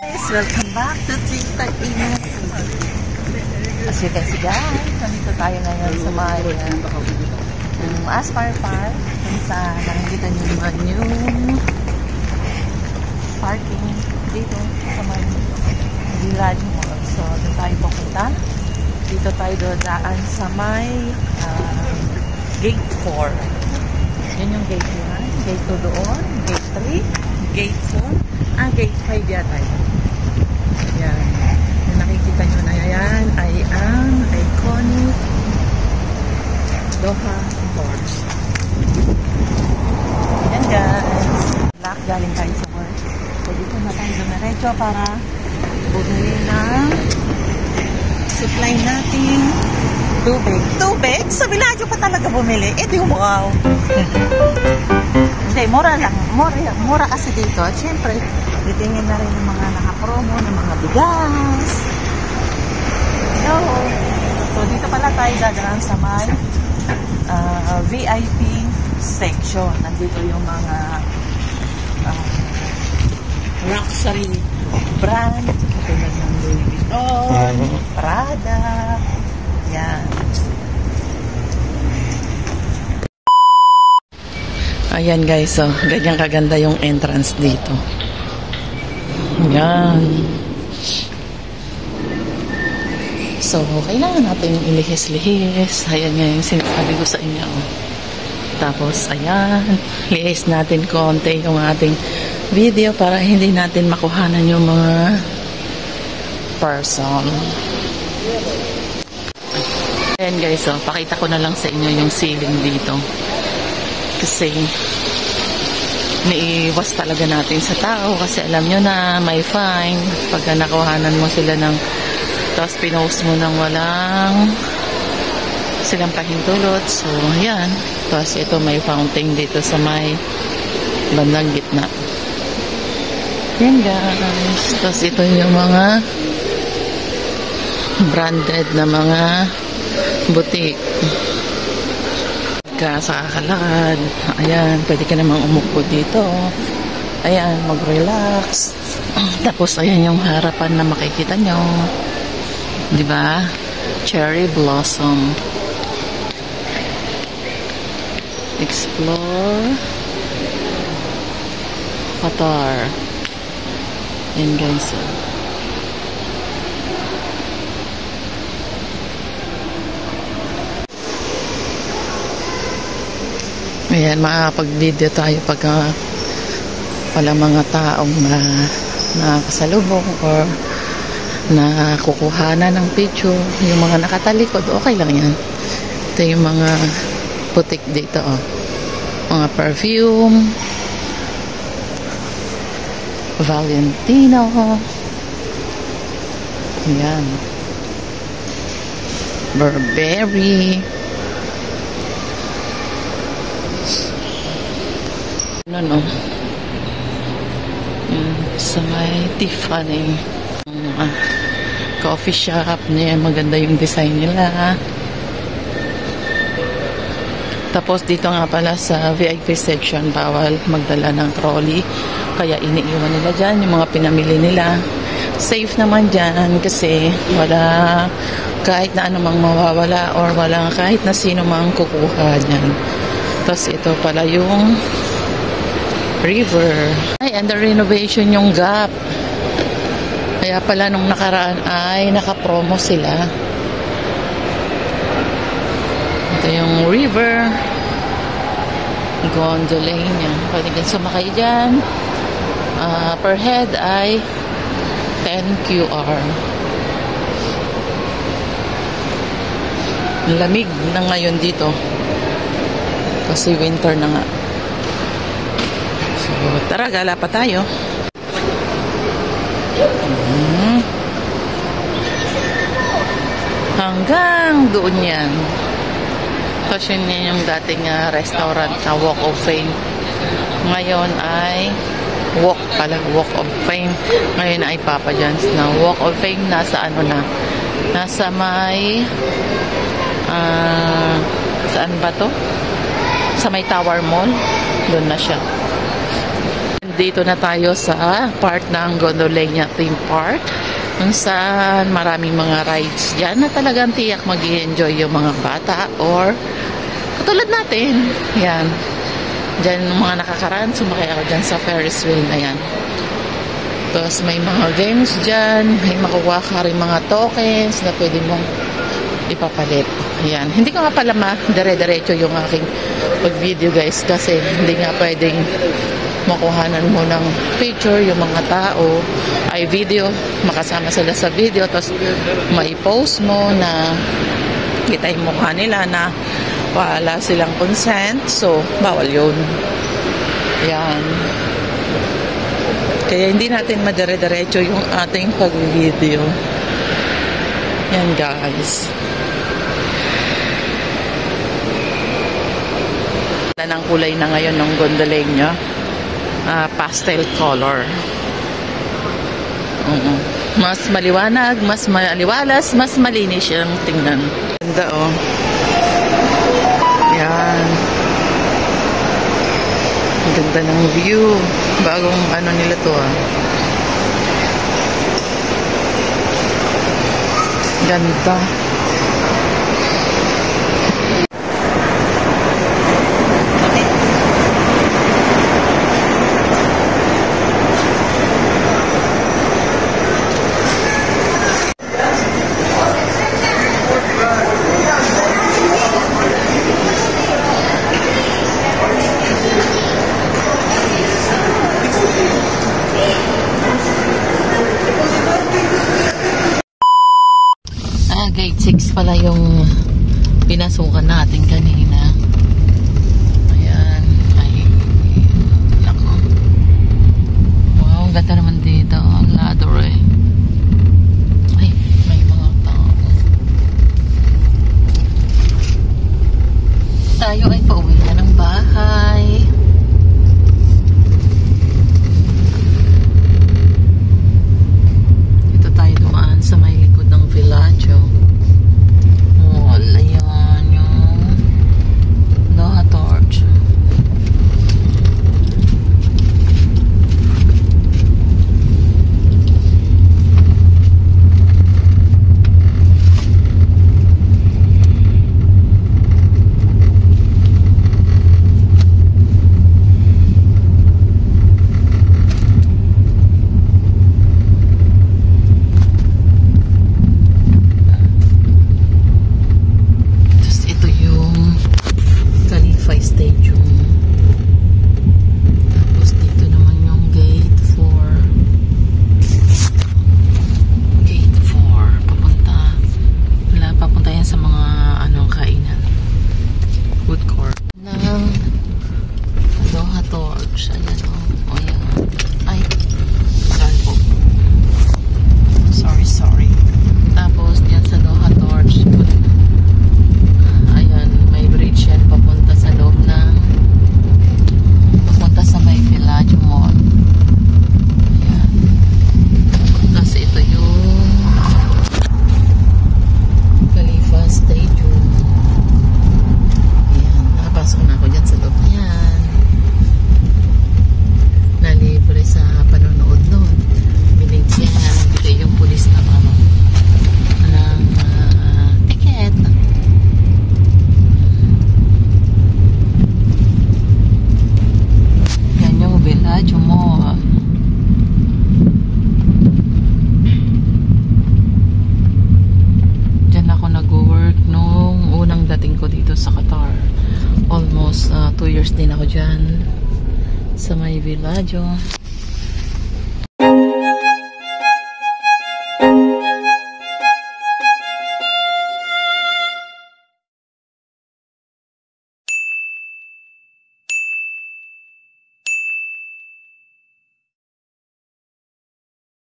Guys, welcome back to Tita Ina. As you can see guys, nandito tayo ngayon sa may Aspire Park kung saan nakikita nyo naman yung parking dito sa may Village Mall. So, doon tayo pupunta. Dito tayo dodaan sa may Gate 4. Yan yung Gate 1, Gate 2 doon, Gate 3, Gate 4, Gate 5 yata yun. Yan. Yung nakikita nyo na yan ay ang iconic Doha Torch. Yan guys. Black, galing tayo sa work. So dito na tayo dumiretso para bumili ng supply natin tubig. Tubig? Sa Villaggio pa talaga bumili? Eh di wow. Hindi, mura lang. Mura kasi dito. At syempre, titingin na rin yung mga nakapromo ng mga bigas. So, dito pala tayo dadaan sa may VIP section. Nandito yung mga luxury brand. Katulad ng Louis Vuitton, Prada. Yan. Ayan guys, so ganyan kaganda yung entrance dito. Yan. So, kailangan natin ilihis-lihis. Ayan nga yung sinasabi ko sa inyo. Tapos, ayan. Lihis natin konti yung ating video para hindi natin makuhanan yung mga person. Ayan guys, so pakita ko na lang sa inyo yung ceiling dito. Kasi naiiwas talaga natin sa tao kasi alam nyo na may fine pagka nakuhanan mo sila ng tapos pinost mo ng walang silang pahintulot. So yan, tapos ito may fountain dito sa may bandang gitna. Yan guys, tapos ito yung mga branded na mga butik ka sa kakalakad. Ayan, pwede ka namang umupo dito. Ayan, mag-relax. Tapos, ayan yung harapan na makikita nyo. Diba? Cherry blossom. Explore Qatar. Ayan guys. Ayan, makakapag-video tayo pagka walang mga taong nakasalubong or nakukuhanan ng picture. Yung mga nakatalikod, okay lang yan. Ito yung mga putik dito. Oh. Mga perfume. Valentino. Ayan. Burberry. Ano sa may Tiffany coffee shop niya, maganda yung design nila. Tapos dito nga pala sa VIP section bawal magdala ng trolley kaya iniiwan nila dyan yung mga pinamili nila. Safe naman dyan kasi wala kahit na anumang mawawala or wala kahit na sino mang kukuha dyan. Tapos ito pala yung river. Ay, under renovation yung Gap. Kaya pala nung nakaraan ay nakapromo sila. Ito yung river. Gondola niya. Pwede kang sumakay dyan. Per head ay 10 QR. Lamig na ngayon dito. Kasi winter na nga. So, tara, gala pa tayo. Hanggang doon yan. Kasi yun yung dating restaurant na Walk of Fame. Ngayon ay Walk of Fame. Ngayon ay Papa John's na Walk of Fame. Nasa ano na? Nasa may saan ba to? Sa may Tower Mall. Doon na siya. nandito na tayo sa part ng Gondoleña Theme Park, kung saan maraming mga rides dyan na talagang tiyak mag-i-enjoy yung mga bata or katulad natin. Yan. Dyan yung mga nakakaraan, sumakay ako dyan sa Ferris wheel na yan. Tapos may mga games dyan, may makuha ka rin mga tokens na pwede mong ipapalit. Yan. Hindi ko nga pala dire-diretso yung aking pag-video guys kasi hindi nga pwedeng makuhanan mo ng picture yung mga tao ay video, makasama sila sa video tapos may post mo na kita yung mukha nila na wala silang consent, so bawal yun. Yan. Kaya hindi natin madire-diretso yung ating pag-video. Yan guys. Ng kulay na ngayon ng Gondoleña, pastel color. Mas maliwanag, mas maliwalas, mas malinis siyang tingnan. Ganda oh. Yan. Ganda ng view. Bagong ano nila to ah. Ganda. Gate 6 pala yung pinasukan natin kanina. Ayan. Ay, nako. Wow, ganda naman dito. Ang ladder eh. Ay, may mga tao. Tayo ay pauwi na ng bahay. Ito tayo dumaan sa may likod ng Villaggio. Sa Qatar. Almost 2 years din ako dyan sa may Villaggio.